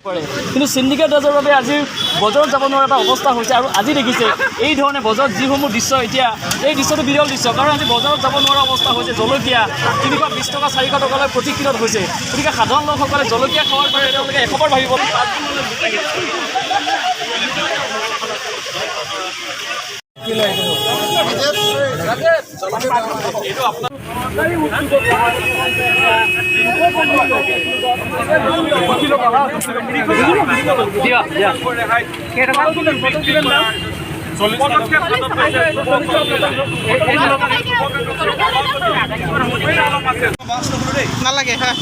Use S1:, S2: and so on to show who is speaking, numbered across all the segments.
S1: কৰে কিন্তু সিন্ডিকেট ৰাজৰ বাবে আজি বজাৰত যাব নোৱাৰা এটা অৱস্থা হৈছে আৰু আজি দেখিছে এই ধৰণে বজাৰত যিসমূহ দৃশ্য এতিয়া এই দৃশ্যটো বিৰল দৃশ্য কাৰণ আজি বজাৰত যাব নোৱাৰা অৱস্থা হৈছে জলকীয়া 320 টকা 400 টকালৈ প্ৰতি কিলোত হৈছে গতিকে সাধাৰণ লোকসকলে জলকীয়া খাৱাৰ বাবে তেওঁলোকে এশবাৰ ভাবিব
S2: নালাগে হ্যাঁ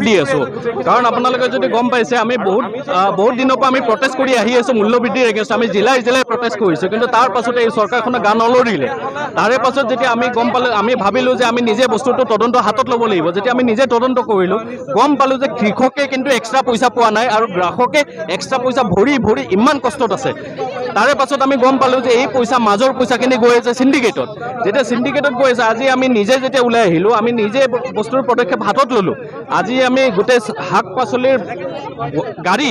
S3: দি আছোঁ কাৰণ আপোনালোকে যদি গম পাইছে আমি বহুত দিনৰ পৰা আমি প্ৰটেষ্ট কৰি আহি আছোঁ মূল্যবৃদ্ধিৰ এগেইনষ্ট আমি জিলাই প্ৰটেষ্ট কৰিছোঁ কিন্তু তাৰ পাছতে এই চৰকাৰখনে গান নলৰিলে তাৰে পাছত যেতিয়া আমি গম পালোঁ আমি ভাবিলোঁ যে আমি নিজে বস্তুটো তদন্ত হাতত ল'ব লাগিব যেতিয়া আমি নিজে তদন্ত কৰিলোঁ গম পালোঁ যে কৃষকে কিন্তু এক্সট্ৰা পইচা পোৱা নাই আৰু গ্ৰাহকে এক্সট্ৰা পইচা ভৰি ইমান কষ্টত আছে তাৰে পাছত আমি গম পালোঁ যে এই পইচা মাজৰ পইচাখিনি গৈ আছে চিণ্ডিকেটত যেতিয়া চিণ্ডিকেটত গৈ আছে আজি আমি নিজে যেতিয়া ওলাই আহিলোঁ আমি নিজে বস্তুৰ পদক্ষেপ হাতত ল'লোঁ আজি আমি গোটেই শাক পাচলিৰ গাড়ী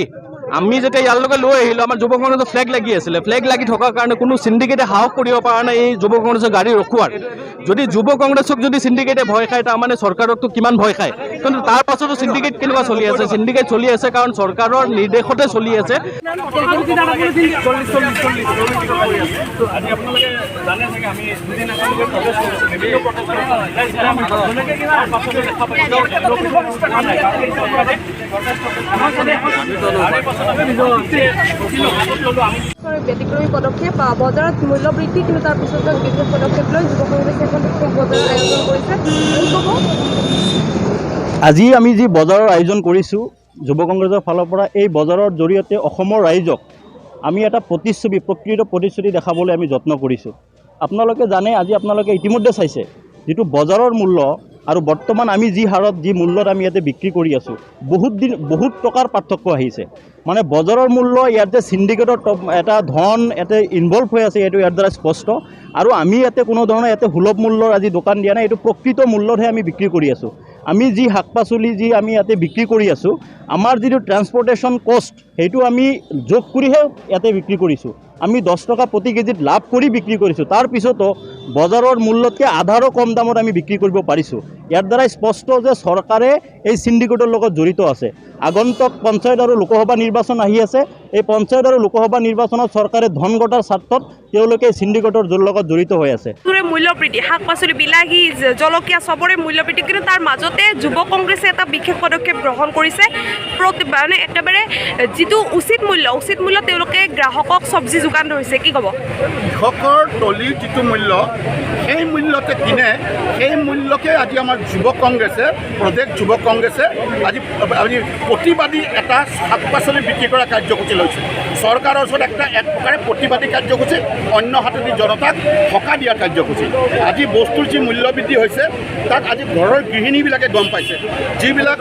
S3: আমি যেতিয়া ইয়াৰ লগে লৈ আহিলোঁ আমাৰ যুৱ কংগ্ৰেছৰ ফ্লেগ লাগি আছিলে ফ্লেগ লাগি থকাৰ কাৰণে কোনো চিণ্ডিকেটে সাহস কৰিব পৰা নাই এই যুৱ কংগ্ৰেছৰ গাড়ী ৰখোৱাৰ যদি যুৱ কংগ্ৰেছক যদি চিণ্ডিকেটে ভয় খায় তাৰমানে চৰকাৰকতো কিমান ভয় খায় কিন্তু তাৰ পাছতো চিণ্ডিকেট কেনেকুৱা চলি আছে চিণ্ডিকেট চলি আছে কাৰণ চৰকাৰৰ নিৰ্দেশতে চলি আছে
S4: ব্যতিক্ৰমী পদক্ষেপ বজাৰত মূল্য বৃদ্ধি কিন্তু তাৰ পিছত বিশেষ পদক্ষেপ লৈ যুৱ কংগ্ৰেছে এখন বিশেষ বজাৰৰ আয়োজন কৰিছে
S3: আজি আমি যি বজাৰৰ আয়োজন কৰিছোঁ যুৱ কংগ্ৰেছৰ ফালৰ পৰা এই বজাৰৰ জৰিয়তে অসমৰ ৰাইজক আমি এটা প্ৰকৃত প্ৰতিশ্ৰুতি দেখাবলৈ আমি যত্ন কৰিছোঁ আপোনালোকে জানে আজি আপোনালোকে ইতিমধ্যে চাইছে যিটো বজাৰৰ মূল্য আৰু বৰ্তমান আমি যি হাৰত যি মূল্যত আমি ইয়াতে বিক্ৰী কৰি আছোঁ বহুত টকাৰ পাৰ্থক্য আহিছে মানে বজাৰৰ মূল্য ইয়াত যে চিণ্ডিকেটৰ এটা ধন ইয়াতে ইনভলভ হৈ আছে এইটো ইয়াৰ দ্বাৰা স্পষ্ট আৰু আমি ইয়াতে কোনো ধৰণৰ ইয়াতে সুলভ মূল্যৰ আজি দোকান দিয়া নাই এইটো প্ৰকৃত মূল্যতহে আমি বিক্ৰী কৰি আছোঁ আমি যি শাক পাচলি যি আমি ইয়াতে বিক্ৰী কৰি আছোঁ আমাৰ যিটো ট্ৰান্সপৰ্টেশ্যন কষ্ট সেইটো আমি যোগ কৰিহে ইয়াতে বিক্ৰী কৰিছোঁ আমি 10 টকা প্ৰতি কেজিত লাভ কৰি বিক্ৰী কৰিছোঁ তাৰ পিছতো বজাৰৰ মূল্যতকৈ আধাৰো কম দামত আমি বিক্ৰী কৰিব পাৰিছোঁ ইয়াৰ দ্বাৰা স্পষ্ট যে চৰকাৰে এই চিণ্ডিকেটৰ লগত জড়িত আছে আগন্তুক পঞ্চায়ত আৰু লোকসভা নিৰ্বাচন আহি আছে এই পঞ্চায়ত আৰু লোকসভা নিৰ্বাচনত চৰকাৰে ধন গটাৰ স্বাৰ্থত তেওঁলোকে চিণ্ডিকেটৰ লগত জড়িত হৈ আছে
S4: মূল্যবৃদ্ধি শাক পাচলি বিলাহী জলকীয়া চবৰে মূল্যবৃদ্ধি কিন্তু তাৰ মাজতে যুৱ কংগ্ৰেছে এটা বিশেষ পদক্ষেপ গ্ৰহণ কৰিছে মানে একেবাৰে যিটো উচিত মূল্য তেওঁলোকে গ্ৰাহকক চব্জি যোগান ধৰিছে কি ক'ব
S5: কৃষকৰ তলিৰ যিটো মূল্য সেই মূল্যতে কিনে সেই মূল্যকে আজি আমাৰ যুৱ কংগ্ৰেছে প্ৰদেশ যুৱ কংগ্ৰেছে আজি প্ৰতিবাদী এটা শাক পাচলি বিক্ৰী কৰা কাৰ্যসূচী লৈছে চৰকাৰৰ ওচৰত এক প্ৰকাৰে প্ৰতিবাদী কাৰ্যসূচী অন্য হাতেদি জনতাক সকাহ দিয়াৰ কাৰ্যসূচী আজি বস্তুৰ যি মূল্যবৃদ্ধি হৈছে তাক আজি ঘৰৰ গৃহিণীবিলাকে গম পাইছে যিবিলাক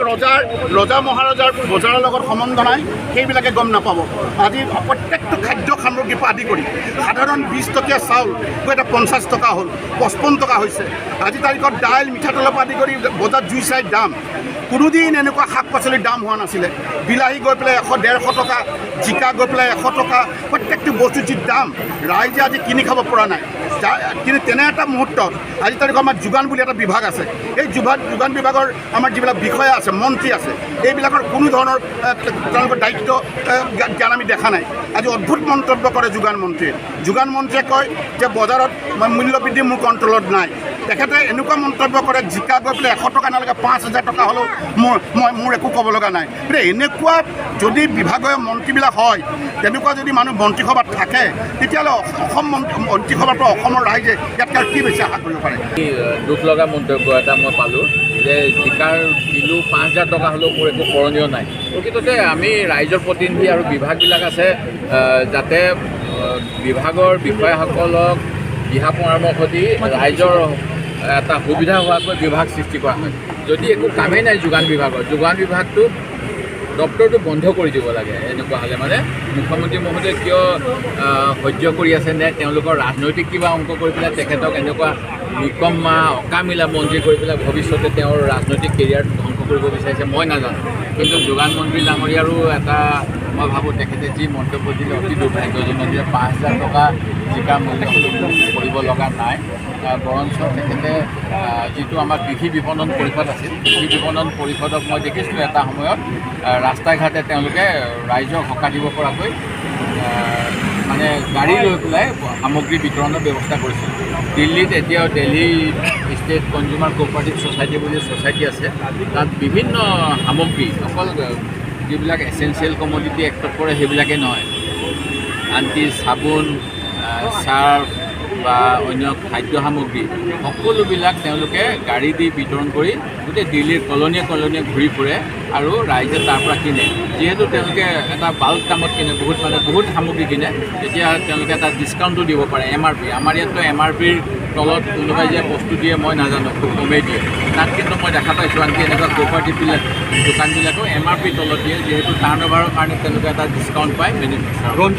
S5: ৰজা মহাৰজাৰ বজাৰৰ লগত সম্বন্ধ নাই সেইবিলাকে গম নাপাব আজি প্ৰত্যেকটো খাদ্য সামগ্ৰীৰ পৰা আদি কৰি সাধাৰণ 20 টকীয়া চাউল এটা 50 টকা হ'ল 55 টকা হৈছে আজি তাৰিখত দাইল মিঠাতেলৰ পৰা আদি কৰি বজাৰত জুই চাই দাম কোনোদিন এনেকুৱা শাক পাচলিৰ দাম হোৱা নাছিলে বিলাহী গৈ পেলাই 100-150 টকা জিকা গৈ পেলাই 100 টকা প্ৰত্যেকটো বস্তুৰ যি দাম ৰাইজে আজি কিনি খাব পৰা নাই কিন্তু তেনে এটা মুহূৰ্তত আজি তাৰিখত আমাৰ যোগান বুলি এটা বিভাগ আছে এই যোগান বিভাগৰ আমাৰ যিবিলাক বিষয়া আছে মন্ত্ৰী আছে এইবিলাকৰ কোনো ধৰণৰ তেওঁলোকৰ দায়িত্ব জ্ঞান আমি দেখা নাই আজি অদ্ভুত মন্তব্য কৰে যোগান মন্ত্ৰীয়ে কয় যে বজাৰত মূল্যবৃদ্ধি মোৰ কণ্ট্ৰলত নাই তেখেতে এনেকুৱা মন্তব্য কৰে জিকা গৈ পেলাই 100 টকা নালাগে 5,000 টকা হ'লেও মোৰ একো ক'ব লগা নাই গতিকে এনেকুৱা যদি বিভাগীয় মন্ত্ৰীবিলাক হয় তেনেকুৱা যদি মানুহ মন্ত্ৰীসভাত থাকে তেতিয়াহ'লে অসম মন্ত্ৰীসভাৰ পৰা অসমৰ ৰাইজে ইয়াতকৈ কি বেছি আশা কৰিব পাৰে
S6: দুখ লগা মন্তব্য এটা মই পালোঁ যে জিকাৰ কিলো 5,000 টকা হ'লেও মোৰ একো কৰণীয় নাই প্ৰকৃততে আমি ৰাইজৰ প্ৰতিনিধি আৰু বিভাগবিলাক আছে যাতে বিভাগৰ বিষয়াসকলক দিহা পৰামৰ্শ দি ৰাইজৰ এটা সুবিধা হোৱাকৈ বিভাগ সৃষ্টি কৰা হয় যদি একো কামেই নাই যোগান বিভাগটো দপ্তৰটো বন্ধ কৰি দিব লাগে। এনেকুৱা হ'লে মানে মুখ্যমন্ত্ৰী মহোদয়ে কিয় সহ্য কৰি আছে নে তেওঁলোকৰ ৰাজনৈতিক কিবা অংক কৰি পেলাই তেখেতক এনেকুৱা নিকম্মা অকামিলা মন্ত্ৰী কৰি পেলাই ভৱিষ্যতে তেওঁৰ ৰাজনৈতিক কেৰিয়াৰটো ধ্বংস কৰিব বিচাৰিছে মই নাজানো। কিন্তু যোগান মন্ত্ৰী ডাঙৰীয়াৰো এটা মই ভাবোঁ তেখেতে যি মন্তব্য দিলে অতি দুৰ্ভাগ্যজনক যে 5,000 টকা জিকাৰ মূল্য কৰিব লগা নাই, বৰঞ্চ তেখেতে যিটো আমাৰ কৃষি বিপণন পৰিষদ আছিল, কৃষি বিপণন পৰিষদক মই দেখিছিলোঁ এটা সময়ত ৰাস্তাই ঘাটে তেওঁলোকে ৰাইজক সকাহ দিব পৰাকৈ মানে গাড়ী লৈ পেলাই সামগ্ৰী বিতৰণৰ ব্যৱস্থা কৰিছিল। দিল্লীত এতিয়াও Delhi state consumer cooperative society বুলি ছ'চাইটি আছে, তাত বিভিন্ন সামগ্ৰী অকল যিবিলাক এচেঞ্চিয়েল কমডিটি এক্টত পৰে সেইবিলাকেই নহয়, আনকি চাবোন, চাৰ্ফ বা অন্য খাদ্য সামগ্ৰী সকলোবিলাক তেওঁলোকে গাড়ী দি বিতৰণ কৰি গোটেই দিল্লীৰ কলনীয়ে ঘূৰি ফুৰে আৰু ৰাইজে তাৰ পৰা কিনে। যিহেতু তেওঁলোকে এটা বাল্ক দামত কিনে, বহুত সামগ্ৰী কিনে, তেতিয়া তেওঁলোকে এটা ডিছকাউণ্টো দিব পাৰে MRP। আমাৰ ইয়াততো MRPৰ তলত কোনোবাই যে বস্তু দিয়ে মই নাজানো, খুব কমেই দিয়ে। তাত কিন্তু মই দেখা পাইছোঁ আনকি এনেকুৱা কোঅপাৰেটিভবিলাক দোকানবিলাকো MRP তলত দিয়ে, যিহেতু টাৰ্ণ অভাৰৰ কাৰণে তেওঁলোকে এটা ডিছকাউণ্ট পায় মেনুফেকচাৰৰ।